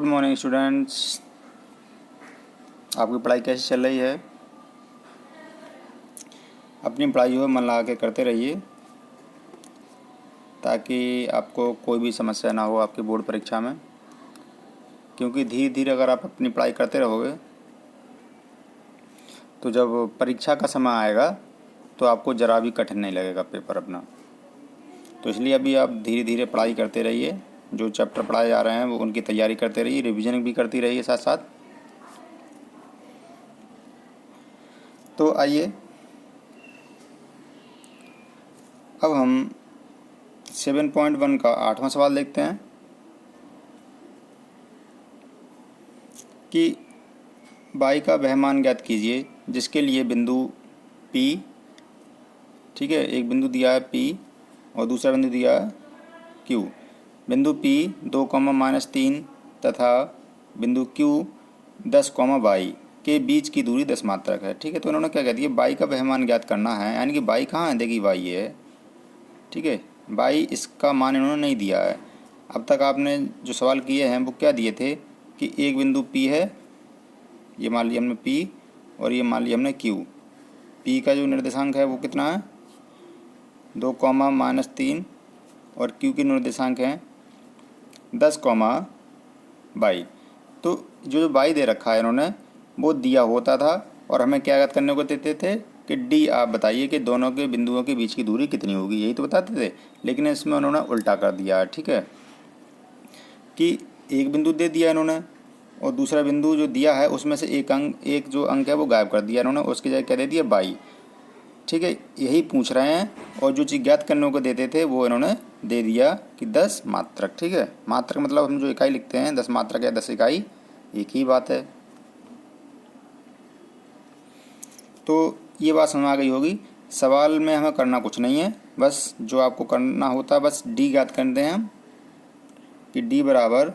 Good morning students. आपकी पढ़ाई कैसी चल रही है? अपनी पढ़ाई हो मन लगा के करते रहिए ताकि आपको कोई भी समस्या ना हो आपकी बोर्ड परीक्षा में। क्योंकि धीरे धीरे अगर आप अपनी पढ़ाई करते रहोगे तो जब परीक्षा का समय आएगा तो आपको ज़रा भी कठिन नहीं लगेगा पेपर अपना। तो इसलिए अभी आप धीरे धीरे पढ़ाई करते रहिए। जो चैप्टर पढ़ाए जा रहे हैं वो उनकी तैयारी करते रहिए, रिवीजन भी करती रहिए साथ साथ। तो आइए अब हम 7.1 का 8वां सवाल देखते हैं कि y का वह मान ज्ञात कीजिए जिसके लिए बिंदु P, ठीक है, एक बिंदु दिया है P और दूसरा बिंदु दिया है Q। बिंदु P 2, तथा बिंदु Q 10, y के बीच की दूरी 10 मात्रक है। ठीक है, तो इन्होंने क्या कह दिया, y का वह मान ज्ञात करना है, यानी कि y कहाँ है, देखिए y है, ठीक है, y इसका मान इन्होंने नहीं दिया है। अब तक आपने जो सवाल किए हैं वो क्या दिए थे कि एक बिंदु P है, ये मान लिया हमने P और ये मान लिया हमने Q। P का जो निर्देशांक है वो कितना है 2, -3 और Q के निर्देशांक हैं 10, y। तो जो y दे रखा है इन्होंने वो दिया होता था और हमें क्या ज्ञात करने को देते थे कि d आप बताइए कि दोनों के बिंदुओं के बीच की दूरी कितनी होगी, यही तो बताते थे। लेकिन इसमें उन्होंने उल्टा कर दिया है, ठीक है, कि एक बिंदु दे दिया इन्होंने और दूसरा बिंदु जो दिया है उसमें से एक जो अंक है वो गायब कर दिया इन्होंने, उसकी जगह क्या दे दिया y। ठीक है, यही पूछ रहे हैं और जो चीज़ ज्ञात करने को देते थे वो इन्होंने दे दिया कि 10 मात्रक। ठीक है, मात्रक मतलब हम जो इकाई लिखते हैं 10 मात्रक या 10 इकाई, एक ही बात है। तो ये बात समझ आ गई होगी। सवाल में हमें करना कुछ नहीं है, बस जो आपको करना होता है बस d ज्ञात करते हैं हम कि d बराबर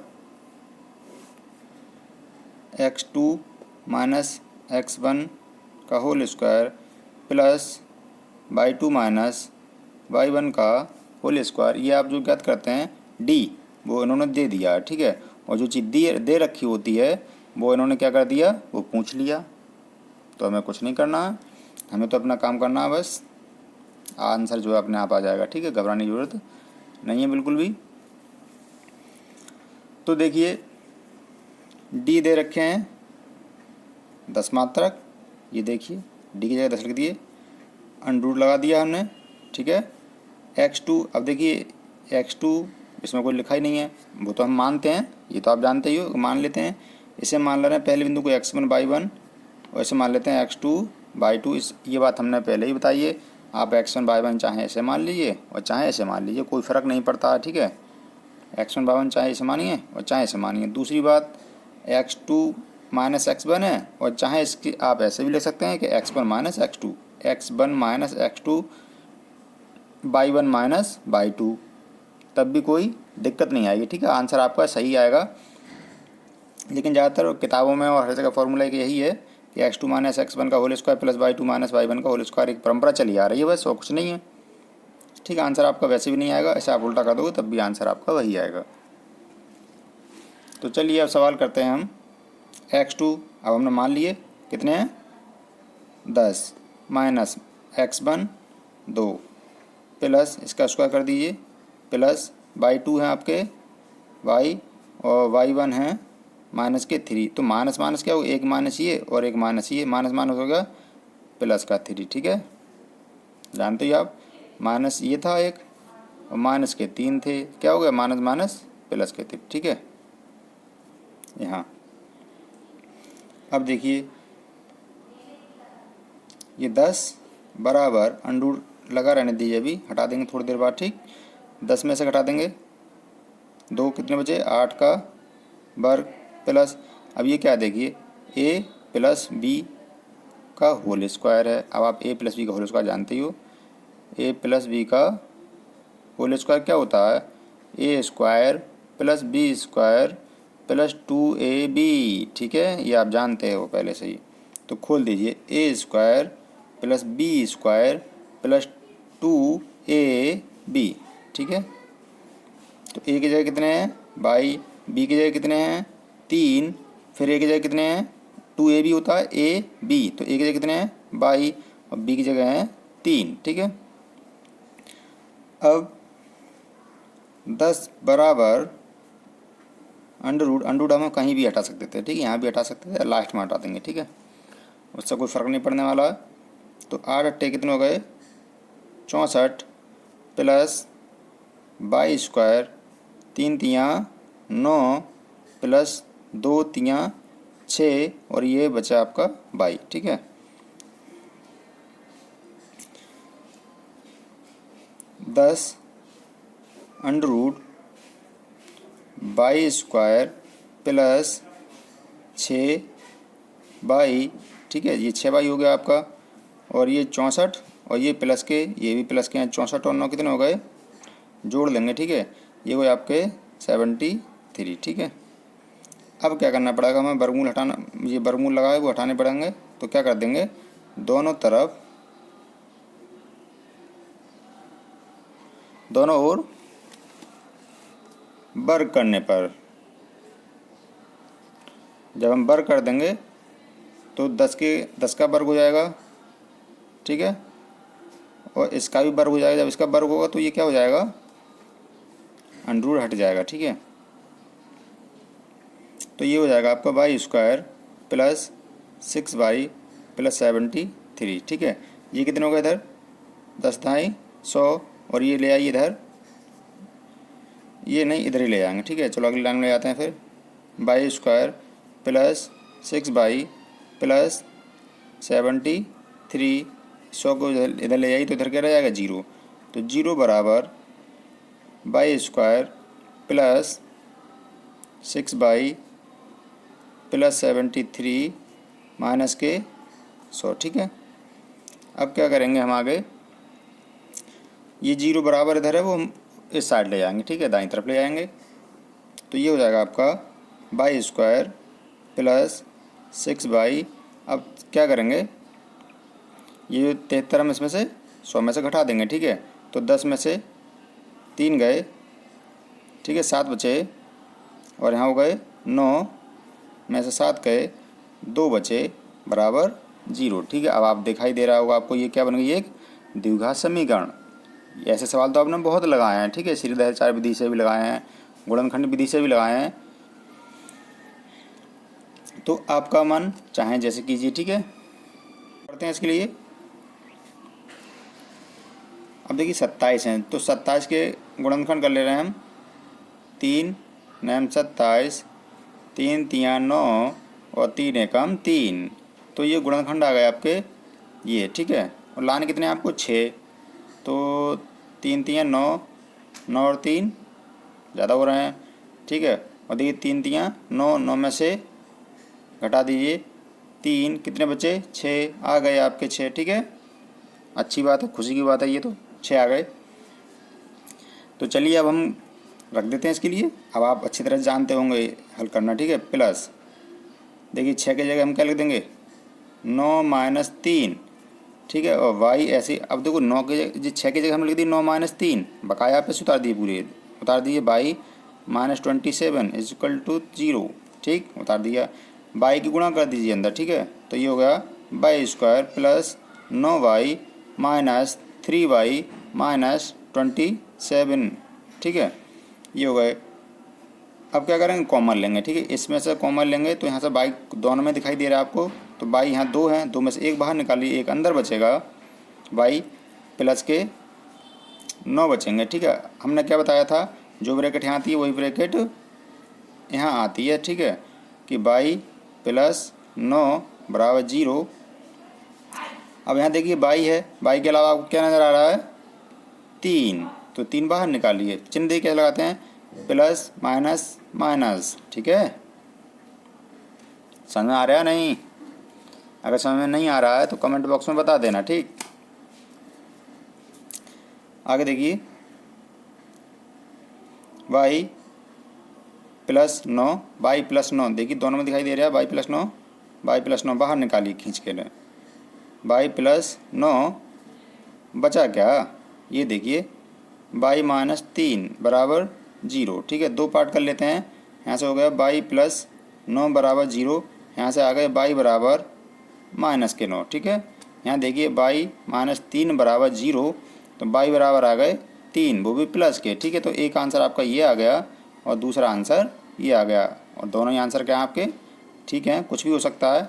x2 - x1 का whole square plus y2 - y1 का होल स्क्वायर। ये आप जो ज्ञात करते हैं d वो इन्होंने दे दिया है, ठीक है, और जो चीज़ दे रखी होती है वो इन्होंने क्या कर दिया, वो पूछ लिया। तो हमें कुछ नहीं करना है, हमें तो अपना काम करना है, बस आंसर जो है अपने आप आ जाएगा। ठीक है, घबराने की ज़रूरत नहीं है बिल्कुल भी। तो देखिए d दे रखे हैं 10 मात्रक, ये देखिए d की जगह 10 लिख दिए, अंडर लगा दिया हमने, ठीक है। x2, अब देखिए x2 इसमें कोई लिखा ही नहीं है, वो तो हम मानते हैं, ये तो आप जानते ही हो, मान लेते हैं। इसे मान ले रहे हैं पहले बिंदु को x1 y1 और इसे मान लेते हैं x2 y2। ये बात हमने पहले ही बताई है। आप x1 y1 चाहें ऐसे मान लीजिए और चाहे ऐसे मान लीजिए, कोई फ़र्क नहीं पड़ता है, ठीक है। x1 y1 चाहे ऐसे मानिए और चाहे ऐसे मानिए। दूसरी बात x2 - x1 है और चाहे इसकी आप ऐसे भी लिख सकते हैं कि x1 - x2, x1 - x2 y1 - y2, तब भी कोई दिक्कत नहीं आएगी। ठीक है, आंसर आपका सही आएगा। लेकिन ज़्यादातर किताबों में और हर जगह फॉर्मूला यही है कि x2 - x1 का whole square plus y2 - y1 का होल स्क्वायर, एक परंपरा चली आ रही है बस, और कुछ नहीं है। ठीक है, आंसर आपका वैसे भी नहीं आएगा, ऐसे आप उल्टा कर दोगे तब भी आंसर आपका वही आएगा। तो चलिए अब सवाल करते हैं हम। x2 अब हमने मान लिए कितने हैं 10 माइनस x1 2 प्लस इसका स्क्वायर कर दीजिए प्लस y2 है आपके y और y1 है -3। तो माइनस माइनस क्या हो, एक माइनस ये और एक माइनस ये, माइनस माइनस हो गया प्लस का 3। ठीक है, जानते ही आप, माइनस ये था एक और माइनस के 3 थे, क्या हो गया माइनस माइनस प्लस के 3। ठीक है, यहाँ अब देखिए ये 10 बराबर अंडर लगा रहने दीजिए, अभी हटा देंगे थोड़ी देर बाद। ठीक, 10 में से घटा देंगे 2, कितने बचे 8 का वर्ग प्लस, अब ये क्या देखिए a प्लस b का होल स्क्वायर है। अब आप a प्लस b का होल स्क्वायर जानते ही हो, a प्लस b का होल स्क्वायर क्या होता है a square plus b square plus 2ab। ठीक है, ये आप जानते हो पहले से ही। तो खोल दीजिए a square plus b square plus 2ab। ठीक है, तो a की जगह कितने हैं बाई, b की जगह कितने हैं 3, फिर ए की जगह कितने हैं 2a भी होता है a b, तो a की जगह कितने हैं 22 और b की जगह है 3। ठीक है, अब 10 बराबर अंडर रूट हम कहीं भी हटा सकते थे। ठीक है, यहाँ भी हटा सकते थे, लास्ट में हटा देंगे। ठीक है, उससे कोई फ़र्क नहीं पड़ने वाला। तो 8 अट्टे कितने हो गए 64 प्लस 22 स्क्वायर 3 तियाँ 9 प्लस 2 तियाँ 6 और ये बचा आपका 22। ठीक है, 10 under root 22 square plus 6 by. ठीक है, ये 6 बाई हो गया आपका, और ये 64 और ये प्लस के, ये भी प्लस के हैं। 64 और 9 कितने हो गए, जोड़ लेंगे। ठीक है, ये हुए आपके 73। ठीक है, अब क्या करना पड़ेगा हमें, वर्गमूल हटाना, ये वर्गमूल लगाए वो हटाने पड़ेंगे। तो क्या कर देंगे, दोनों तरफ दोनों ओर वर्ग करने पर, जब हम वर्ग कर देंगे तो 10 का वर्ग हो जाएगा। ठीक है, और इसका भी वर्ग हो जाएगा। जब इसका वर्ग होगा तो ये क्या हो जाएगा, अंडर रूट हट जाएगा। ठीक है, तो ये हो जाएगा आपका Y square plus 6y plus 73। ठीक है, ये कितने हो गए इधर 10 दाई 100, और ये ले आइए इधर, ये नहीं इधर ही ले जाएंगे। ठीक है, चलो अगली लाइन में ले जाते हैं। फिर Y square plus 6y plus 73, 100 को इधर ले जाइए तो इधर क्या रह जाएगा 0। तो 0 बराबर y square plus 6y plus 73 minus के 100। ठीक है, अब क्या करेंगे हम आगे, ये 0 बराबर इधर है वो हम इस साइड ले जाएंगे। ठीक है, दाईं तरफ ले जाएंगे। तो ये हो जाएगा आपका वाई स्क्वायर प्लस 6y। अब क्या करेंगे, ये 73 हम इसमें से 100 में से घटा देंगे। ठीक है, तो 10 में से 3 गए। ठीक है, 7 बचे, और यहाँ हो गए 9 में से 7 गए, 2 बचे बराबर 0। ठीक है, अब आप दिखाई दे रहा होगा आपको ये क्या बन गई, एक द्विघात समीकरण। ऐसे सवाल तो आपने बहुत लगाए हैं। ठीक है, सीधेचार विधि से भी लगाए हैं, गुणनखंड विधि से भी लगाए हैं। तो आपका मन चाहे जैसे कीजिए। ठीक है, पढ़ते हैं इसके लिए। अब देखिए 27 हैं, तो 27 के गुणनखंड कर ले रहे हैं हम। 3 9 27, 3 तियाँ 9 और 3 एकम 3। तो ये गुणनखंड आ गए आपके ये। ठीक है, और लाने कितने हैं आपको 6, तो 3 तियाँ 9, 9 और 3 ज़्यादा हो रहे हैं। ठीक है, और देखिए 3 तियाँ 9, 9 में से घटा दीजिए 3, कितने बचे 6 आ गए आपके 6। ठीक है, अच्छी बात है, खुशी की बात है, ये तो 6 आ गए। तो चलिए अब हम रख देते हैं इसके लिए। अब आप अच्छी तरह जानते होंगे हल करना। ठीक है, प्लस देखिए 6 की जगह हम क्या लिख देंगे 9 माइनस 3। ठीक है, और वाई ऐसे, अब देखो 9 के जगह 6 की जगह हम लिख दी 9 माइनस 3, बकाया पे से उतार दिए, पूरे उतार दिए। Y minus 27 is equal to 0। ठीक, उतार दिया, वाई की गुणा कर दीजिए अंदर। ठीक है, तो ये हो गया y square plus 9y minus 3y minus 27। ठीक है, ये हो गए। अब क्या करेंगे, कॉमन लेंगे। ठीक है, इसमें से कॉमन लेंगे तो यहाँ से बाई दोनों में दिखाई दे रहा है आपको, तो बाई यहाँ 2 हैं, 2 में से एक बाहर निकालिए, एक अंदर बचेगा। बाई प्लस के 9 बचेंगे। ठीक है, हमने क्या बताया था, जो ब्रैकेट यहाँ आती है वही ब्रैकेट यहाँ आती है। ठीक है, कि बाई प्लस 9 बराबर 0। अब यहाँ देखिए बाई है, बाई के अलावा आपको क्या नज़र आ रहा है 3, तो 3 बाहर निकालिए। चिन्ह देखिए कैसे लगाते हैं, प्लस माइनस माइनस। ठीक है, समझ में आ रहा है नहीं? अगर समझ में नहीं आ रहा है तो कमेंट बॉक्स में बता देना। ठीक, आगे देखिए वाई प्लस 9, वाई प्लस 9, देखिए दोनों में दिखाई दे रहा है वाई प्लस 9, वाई प्लस 9 बाहर निकालिए खींच के। वाई प्लस 9 बचा क्या, ये देखिए वाई माइनस 3 बराबर 0। ठीक है, 2 पार्ट कर लेते हैं। यहाँ से हो गया वाई प्लस 9 बराबर 0, यहाँ से आ गए y बराबर -9, ठीक है। यहाँ देखिए y -3 बराबर 0, तो y बराबर आ गए 3, वो भी प्लस के, ठीक है। तो एक आंसर आपका ये आ गया और दूसरा आंसर ये आ गया, और दोनों ही आंसर क्या हैं आपके ठीक हैं। कुछ भी हो सकता है,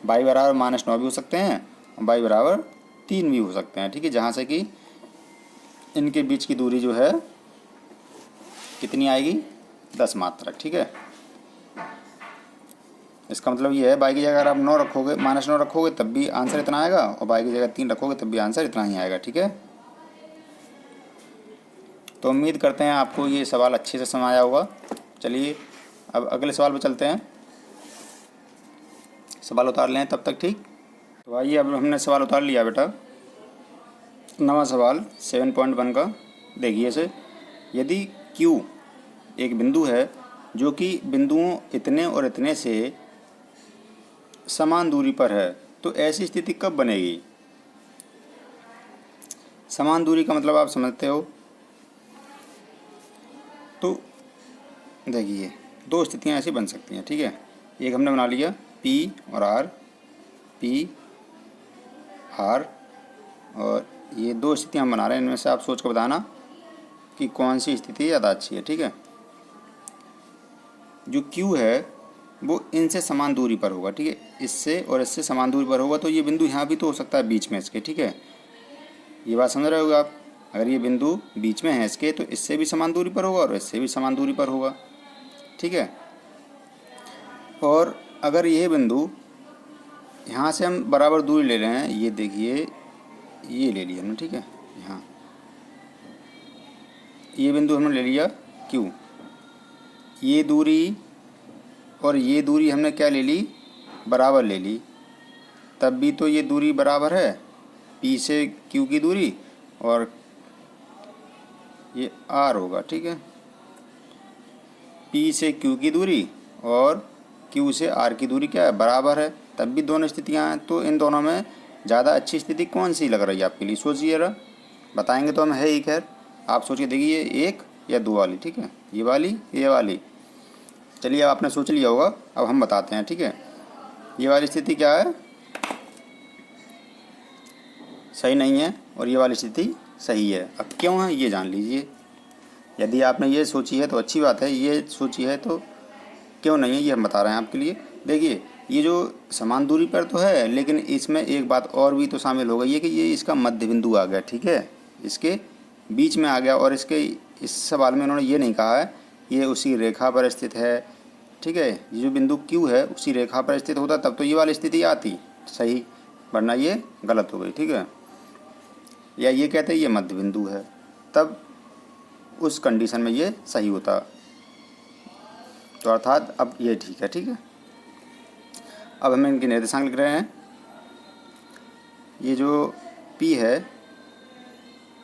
y बराबर -9 भी हो सकते हैं और y बराबर 3 भी हो सकते हैं, ठीक है। जहाँ से कि इनके बीच की दूरी जो है कितनी आएगी, 10 मात्रक, ठीक है। इसका मतलब ये है y की जगह अगर आप 9 रखोगे, -9 रखोगे तब भी आंसर इतना आएगा, और y की जगह 3 रखोगे तब भी आंसर इतना ही आएगा, ठीक है। तो उम्मीद करते हैं आपको ये सवाल अच्छे से समझ आया होगा। चलिए अब अगले सवाल पर चलते हैं, सवाल उतार लें तब तक, ठीक। तो आइए अब हमने सवाल उतार लिया बेटा। नवा सवाल 7.1 का देखिए इसे। यदि Q एक बिंदु है जो कि बिंदुओं इतने और इतने से समान दूरी पर है, तो ऐसी स्थिति कब बनेगी। समान दूरी का मतलब आप समझते हो। तो देखिए दो स्थितियां ऐसी बन सकती हैं, ठीक है। एक हमने बना लिया P और R, P R, और ये दो स्थितियां हम बना रहे हैं। इनमें से आप सोच कर बताना कि कौन सी स्थिति ज़्यादा अच्छी है, ठीक है। जो Q है वो इनसे समान दूरी पर होगा, ठीक है। इससे और इससे समान दूरी पर होगा, तो ये बिंदु यहाँ भी तो हो सकता है बीच में इसके, ठीक है। ये बात समझ रहे होगे आप। अगर ये बिंदु बीच में है इसके, तो इससे भी समान दूरी पर होगा और इससे भी समान दूरी पर होगा, ठीक है। और अगर ये बिंदु यहाँ से हम बराबर दूरी ले रहे हैं, ये देखिए ये ले लिया हमने, ठीक है। यहाँ ये बिंदु हमने ले लिया Q, ये दूरी और ये दूरी हमने क्या ले ली, बराबर ले ली, तब भी तो ये दूरी बराबर है P से Q की दूरी, और ये R होगा, ठीक है। P से Q की दूरी और Q से R की दूरी क्या है, बराबर है, तब भी दोनों स्थितियाँ हैं। तो इन दोनों में ज़्यादा अच्छी स्थिति कौन सी लग रही है आपके लिए, सोचिए जरा। बताएंगे तो हम है ही, खैर आप सोचिए, देखिए एक या दो वाली, ठीक है, ये वाली ये वाली। चलिए अब आपने सोच लिया होगा, अब हम बताते हैं, ठीक है। ये वाली स्थिति क्या है, सही नहीं है, और ये वाली स्थिति सही है। अब क्यों है ये जान लीजिए। यदि आपने ये सोची है तो अच्छी बात है, ये सोची है तो क्यों नहीं है ये हम बता रहे हैं आपके लिए। देखिए ये जो समान दूरी पर तो है, लेकिन इसमें एक बात और भी तो शामिल हो गई है कि ये इसका मध्य बिंदु आ गया, ठीक है, इसके बीच में आ गया। और इसके इस सवाल में उन्होंने ये नहीं कहा है ये उसी रेखा पर स्थित है, ठीक है। ये जो बिंदु Q है उसी रेखा पर स्थित होता तब तो ये वाली स्थिति आती सही, वरना ये गलत हो गई, ठीक है। या ये कहते हैं ये मध्य बिंदु है, तब उस कंडीशन में ये सही होता। तो अर्थात अब ये ठीक है, ठीक है। अब हम इनके निर्देशांक लिख रहे हैं। ये जो P है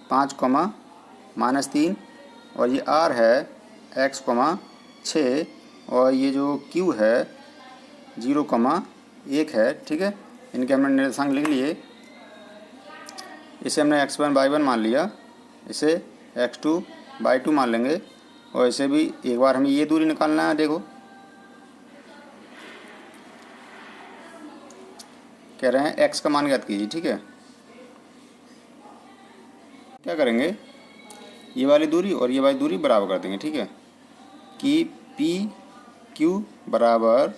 5, -3, और ये R है x, 6, और ये जो Q है 0, 1 है, ठीक है। इनके हमने निर्देशांक लिख लिए। इसे हमने x1 y1 मान लिया, इसे x2 y2 मान लेंगे, और इसे भी एक बार हमें ये दूरी निकालना है। देखो कह रहे हैं x का मान ज्ञात कीजिए, ठीक है। क्या करेंगे, ये वाली दूरी और ये वाली दूरी बराबर कर देंगे, ठीक है, कि P Q बराबर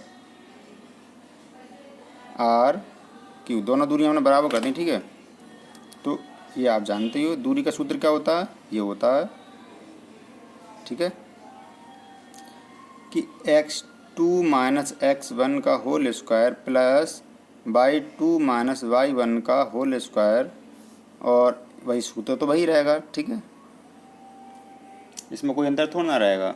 R Q, दोनों दूरी हमने बराबर कर दी, ठीक है। तो ये आप जानते ही हो दूरी का सूत्र क्या होता है, ये होता है, ठीक है, कि x2 - x1 का whole square plus y2 - y1 का होल स्क्वायर, और वही सूत्र तो वही रहेगा, ठीक है, इसमें कोई अंतर थोड़ा ना रहेगा।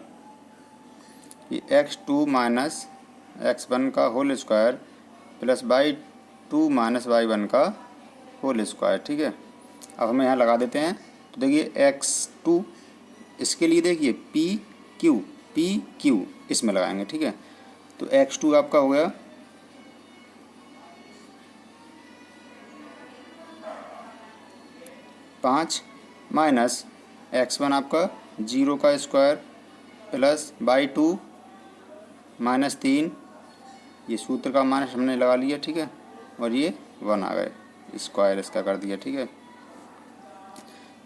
कि x2 - x1 का whole square plus y2 - y1 का होल स्क्वायर, ठीक है। अब हमें यहाँ लगा देते हैं। तो देखिए x2 इसके लिए देखिए p q इसमें लगाएंगे, ठीक है। तो x2 आपका हो गया 5 माइनस x1 आपका 0 का स्क्वायर प्लस y2 -3, ये सूत्र का माइनस हमने लगा लिया, ठीक है, और ये 1 आ गए, स्क्वायर इसका कर दिया, ठीक है।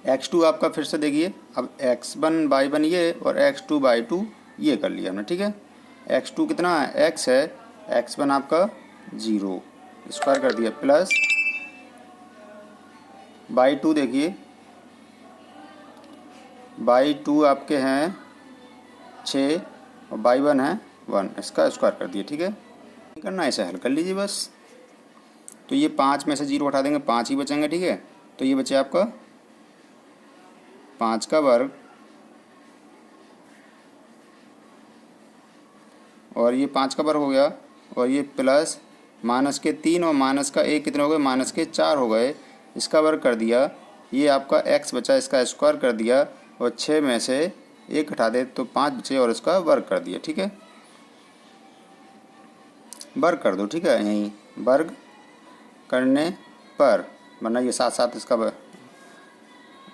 x2 आपका फिर से देखिए, अब x1 y1 ये और x2 y2 ये कर लिया हमने, ठीक है। x2 कितना है, x है, x1 आपका 0, स्क्वायर कर दिया, प्लस y2 देखिए, y2 आपके हैं 6 और y1 है 1, इसका स्क्वायर कर दिया, ठीक है। करना ऐसे हल कर लीजिए बस। तो ये 5 में से 0 हटा देंगे, 5 ही बचेंगे, ठीक है। तो ये बचे आपका 5 का वर्ग और ये 5 का वर्ग हो गया, और ये प्लस माइनस के 3 और माइनस का 1 कितने हो गए, माइनस के 4 हो गए, इसका वर्ग कर दिया। ये आपका x बचा, इसका स्क्वायर कर दिया, और 6 में से 1 हटा दे तो 5 बचे और इसका वर्ग कर दिया, ठीक है। वर्ग कर दो, ठीक है, यहीं वर्ग करने पर, वरना ये साथ साथ इसका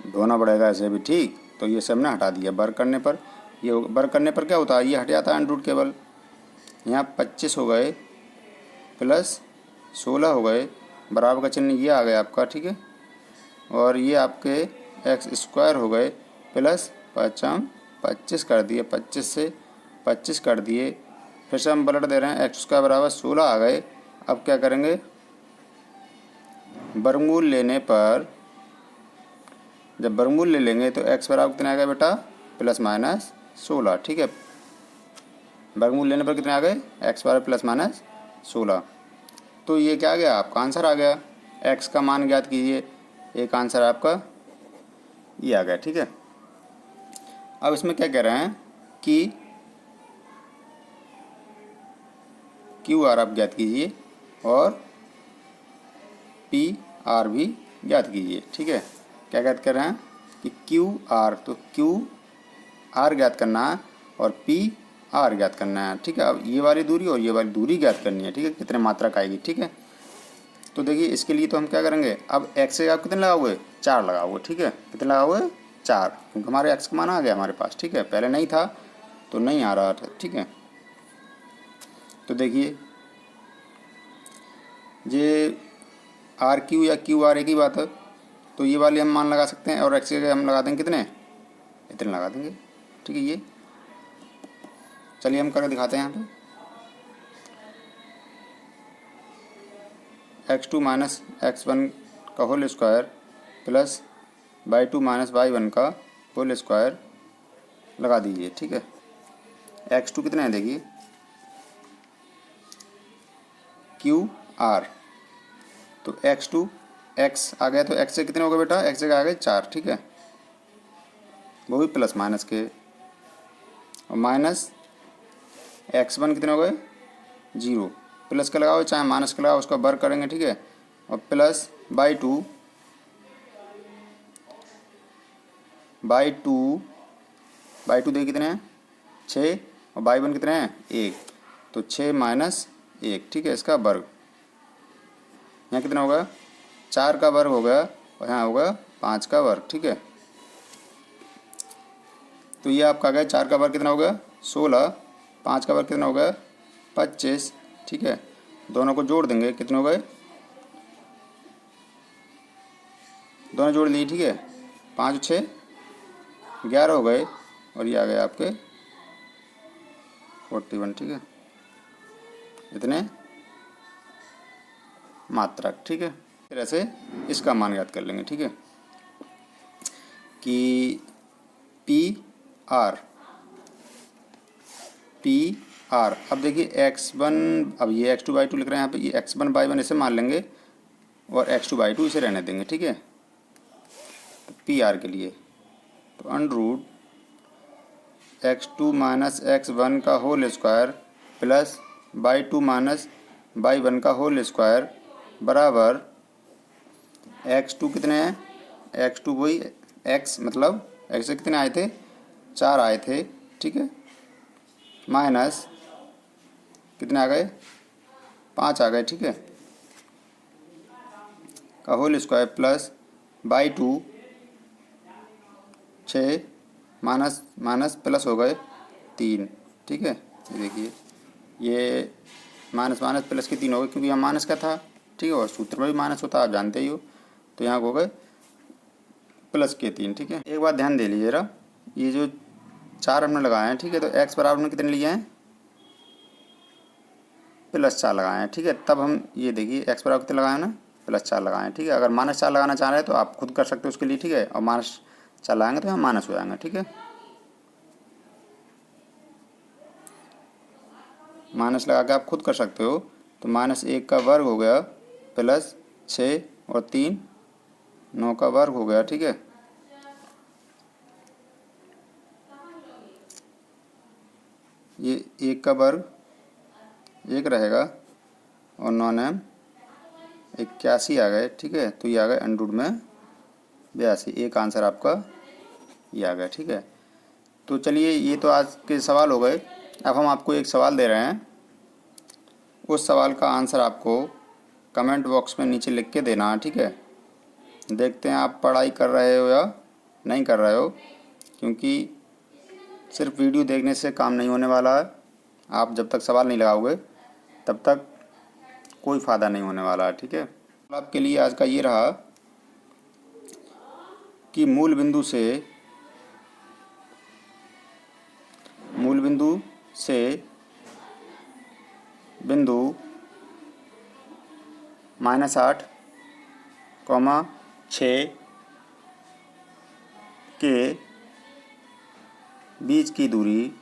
ढोना पड़ेगा ऐसे भी, ठीक। तो ये सब ने हटा दिया वर्ग करने पर। ये वर्ग करने पर क्या होता है, ये हट जाता है अंडर केवल। यहाँ 25 हो गए प्लस 16 हो गए, बराबर का चिन्ह ये आ गया आपका, ठीक है। और ये आपके x स्क्वायर हो गए प्लस 25 कर दिए, 25 से 25 कर दिए, फिर से हम पलट दे रहे हैं, x स्क्वायर बराबर 16 आ गए। अब क्या करेंगे, वर्गमूल लेने पर, जब वर्गमूल ले लेंगे तो x बराबर कितना आ गया बेटा, प्लस माइनस 16, ठीक है। वर्गमूल लेने पर कितने आ गए, x बराबर प्लस माइनस 16। तो ये क्या आ गया, आपका आंसर आ गया। x का मान ज्ञात कीजिए, एक आंसर आपका ये आ गया, ठीक है। अब इसमें क्या कह रहे हैं कि QR आप ज्ञात कीजिए और PR भी ज्ञात कीजिए, ठीक है। क्या ज्ञात कर रहे हैं कि QR, तो QR ज्ञात करना है और PR ज्ञात करना है, ठीक है। अब ये वाली दूरी और ये वाली दूरी ज्ञात करनी है, ठीक है, कितने मात्रक आएगी, ठीक है। तो देखिए इसके लिए तो हम क्या करेंगे, अब x से आप कितने लगाओगे, 4 लगाओगे, ठीक है। कितने लगाओगे, 4, क्योंकि हमारे x का मान आ गया हमारे पास, ठीक है। पहले नहीं था तो नहीं आ रहा था, ठीक है। तो देखिए ये RQ या QR एक ही बात है, तो ये वाली हम मान लगा सकते हैं, और x के हम लगा देंगे कितने, इतने लगा देंगे, ठीक है। ये चलिए हम करके दिखाते हैं यहाँ पे, x2 माइनस x1 का whole square plus y2 minus y1 का होल स्क्वायर लगा दीजिए, ठीक है। x2 कितने हैं देखिए, QR, तो x2 x आ गया, तो x से कितने हो गए बेटा, x से आ गए 4, ठीक है, वो भी प्लस माइनस के, और माइनस x1 कितने हो गए 0, प्लस का लगाओ चाहे माइनस का लगाओ, उसका वर्ग करेंगे, ठीक है। और प्लस y2 देखिए कितने हैं 6, और y1 कितने हैं 1, तो 6 माइनस 1, ठीक है, इसका वर्ग। यहाँ कितना होगा, 4 का वर्ग हो गया, और यहाँ होगा 5 का वर्ग, ठीक है। तो ये आपका गया 4 का वर्ग कितना हो गया 16, 5 का वर्ग कितना हो गया 25, ठीक है। दोनों को जोड़ देंगे, कितने हो गए, दोनों जोड़ लिए, ठीक है, 5 6 11 हो गए, और ये आ गए आपके 41, ठीक है, इतने मात्रक, ठीक है। फिर ऐसे इसका मान याद कर लेंगे, ठीक है, कि PR, अब देखिए x1, अब ये x2 y2 लिख रहे हैं यहाँ पे, ये x1 y1 इसे मान लेंगे और x2 y2 इसे रहने देंगे, ठीक है। तो PR के लिए तो अंडर x2 माइनस x1 का whole square plus y2 minus y1 का होल स्क्वायर बराबर x2 कितने हैं, x2 वही x मतलब x से कितने आए थे 4 आए थे, ठीक है, माइनस कितने आ गए 5 आ गए, ठीक है, का whole square plus y2 6 minus minus plus हो गए 3, ठीक है। ये देखिए ये माइनस माइनस प्लस के 3 हो गए, क्योंकि यहाँ माइनस का था, ठीक है, और सूत्र में भी माइनस होता है, आप जानते ही हो। तो यहाँ हो गए प्लस के 3, ठीक है। एक बात ध्यान दे लीजिए जरा, ये जो 4 हमने लगाए हैं, ठीक है, तो x बराबर में कितने लिए हैं, +4 लगाए हैं, ठीक है। तब हम ये देखिए x बराबर कितने लगाए हैं ना, +4 लगाए हैं, ठीक है। अगर -4 लगाना चाह रहे हैं तो आप खुद कर सकते हो उसके लिए, ठीक है, और -4 लगाएंगे तो यहाँ माइनस हो जाएंगे, ठीक है। माइनस लगा के आप खुद कर सकते हो। तो -1 का वर्ग हो गया +6 और 3 9 का वर्ग हो गया, ठीक है। ये 1 का वर्ग 1 रहेगा और 9 9 81 आ गए, ठीक है। तो ये आ गए √82, एक आंसर आपका ये आ गया, ठीक है। तो चलिए, ये तो आज के सवाल हो गए। अब हम आपको एक सवाल दे रहे हैं, उस सवाल का आंसर आपको कमेंट बॉक्स में नीचे लिख के देना है, ठीक है। देखते हैं आप पढ़ाई कर रहे हो या नहीं कर रहे हो, क्योंकि सिर्फ वीडियो देखने से काम नहीं होने वाला है। आप जब तक सवाल नहीं लगाओगे तब तक कोई फ़ायदा नहीं होने वाला है, ठीक है। आपके लिए आज का ये रहा कि मूल बिंदु से बिंदु -8, 6 के बीच की दूरी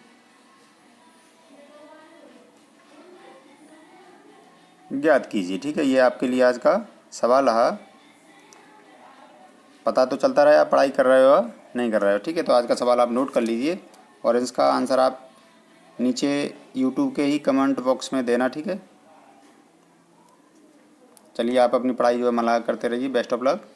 ज्ञात कीजिए, ठीक है। ये आपके लिए आज का सवाल रहा। पता तो चलता रहे आप पढ़ाई कर रहे हो या नहीं कर रहे हो, ठीक है। तो आज का सवाल आप नोट कर लीजिए और इसका आंसर आप नीचे यूट्यूब के ही कमेंट बॉक्स में देना, ठीक है। चलिए, आप अपनी पढ़ाई जो है मन लगा करते रहिए। Best of luck.